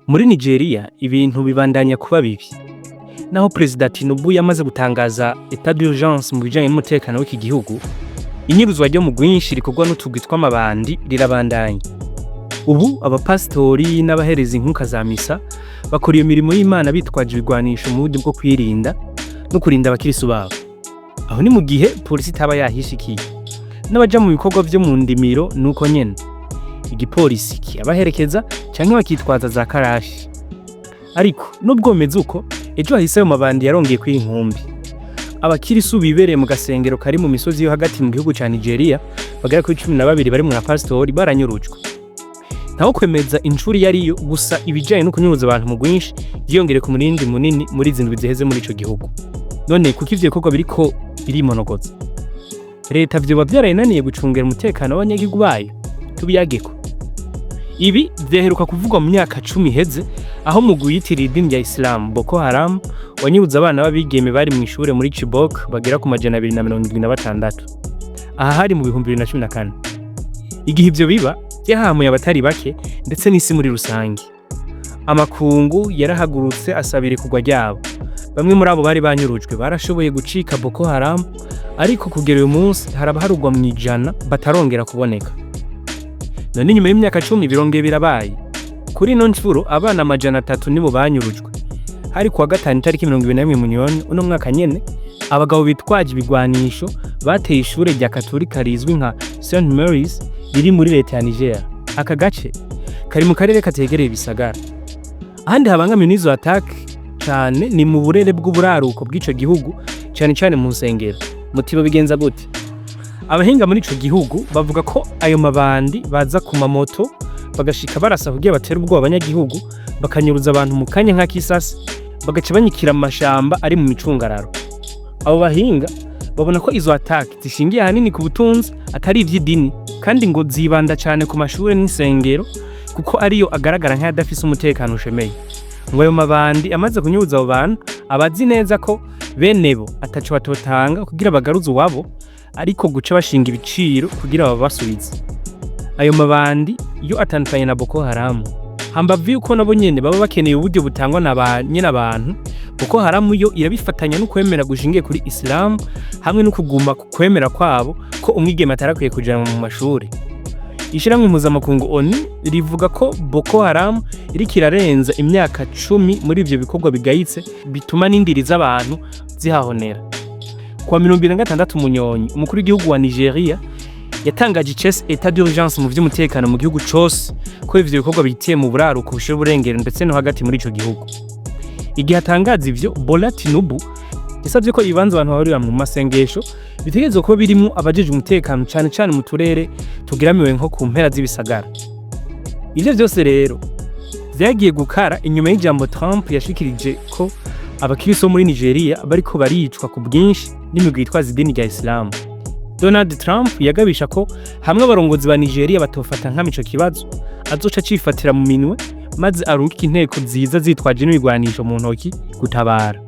Muri Nigeria ibintu bibandanya kuba bibi. Naho Prezida Tinubu yamaze gutangaza État d'urgence mu bijanye n'umutekano w'iki gihugu, inyuruzwa ryo mu rwinshi rikorwa n'utugwi tw'amabandi rirabandanya. Ubu abapastori n'abahereza inkuka za misa bakora iyo mirimo y'Imana bitwaje ibigwanisho mu buryo bwo kwirinda no kurinda abakirisu babo. Aho ni mu gihe polisi itaba yahishikiye. N'abaja mu bikorwa vyo mu ndimiro nuko nyene. Igipolisi kibaherekeza canke bakitwaza za karashi. Ariko nubwo bimeze uko, ejo hahise ayo mabandi yarongeye kw'inkumbi. Abakirisu bibereye mu gasengero kari mu misozi yo hagati mu gihugu ca Nigeria bagera kuri 12 bari mu pastori baranyurujwe. Ntaho kwemeza incuri yariyo gusa ibijanye no kunyuruza abantu mu rwinshi vyiyongere ku murindi munini muri zindwi ziheze muri ico gihugu. None kuko ivyo bikorwa biriko birimonogoza, leta vyoba vyarayinaniye gucungera umutekano w'abanyagihugu bayo? Tubiyageko. Ibi vyaheruka kuvugwa mu myaka 10 iheze aho mu guyitira idini rya Islam Boko Haram wanyuruza abana babigeme bari mu ishure muri Chibok bagera ku majana 276. Aha hari mu 2014. Igihe ivyo biba yahamuye abatari bake ndetse n'isi muri rusangi. Amakungu yarahagurutse asabire kugwa ryabo. Bamwe muri abo bari banyurujwe barashoboye gucika Boko Haram, ariko kugera uyu munsi haraba harugwa mu ijana batarongera kuboneka. None nyuma y'imyaka 10 birongeye birabaye. Kuri no ncuro abana amajana 3 nibo banyurujwe. Hari kuwa gatanu tariki 21 Munyoni uno mwaka nyene, abagabo bitwaje ibigwanisho bateye ishure rya Katolika rizwi nka St Mary's riri muri leta ya Nigeria. Aka gace kari mu karere kategereye bisagara. Ahandi habangamiye n'izo attack cyane ni mu burere bw'uburaruko bw'ico gihugu, cyane mu nsengero. Mutibo bigenza gute? Abahinga muri ico gihugu bavuga ko ayo mabandi baza ku mamoto bagashika barasa kugira batera ubwoba abanyagihugu, bakanyuruza abantu mu kanya nka kisasi, bagaca banyikira amashamba ari mu micungararo. Abo bahinga babona ko izo attack zishingiye hanini ku butunzi atari ivy'idini, kandi ngo zibanda cyane ku mashure n'insengero kuko ariyo agaragara nk'adafise umutekano ushemeye. Ngo ayo mabandi amaze kunyuruza abo bantu abazi neza ko benebo ataco batotanga kugira bagaruze uwabo, ariko guca bashinga ibiciro kugira babasubize. Ayo mabandi yo atandukanye na Boko Haram. Hambavu yuko nabo nyene baba bakeneye uburyo butangwa na nyene abantu, Boko Haram yo irabifatanya no kwemera gushingiye kuri Islam hamwe no kuguma kwemera kwabo ko umwigeme atarakwiye kujana mu mashuri. Ishiramwe mpuzamakungu ONU rivuga ko Boko Haram iriko irarenza imyaka 10 muri ivyo bikorwa bigayitse bituma n'indiri z'abantu zihahonera. Kwa 2026 Munyonyi, umukuru w'igihugu wa Nigeria yatangaje icese État d'urgence mu vy'umutekano mu gihugu cose ko ivyo bikorwa bitiye mu buraruko bushira uburengero ndetse no hagati muri ico gihugu. Igihe atangaza ivyo, Prezida Tinubu yasavye ko ibibanza abantu bahurira mu masengesho bitegerezwa kuba birimo abajeje umutekano cyane mu turere tugiramiwe nko ku mpera z'ibisagara. Ivyo vyose rero vyagiye gukara inyuma y'ijambo Trump yashikirije ko abakirisu muri Nigeria bariko baricwa ku bwinshi n'imigwi yitwaza idini rya Islam. Donald Trump yagabisha ko hamwe abarongozi ba Nigeria batofata nk'amico kibazo azoca cifatira mu minwe maze arungika inteko ziza zitwaje n'ibigwanisho mu ntoki gutabara.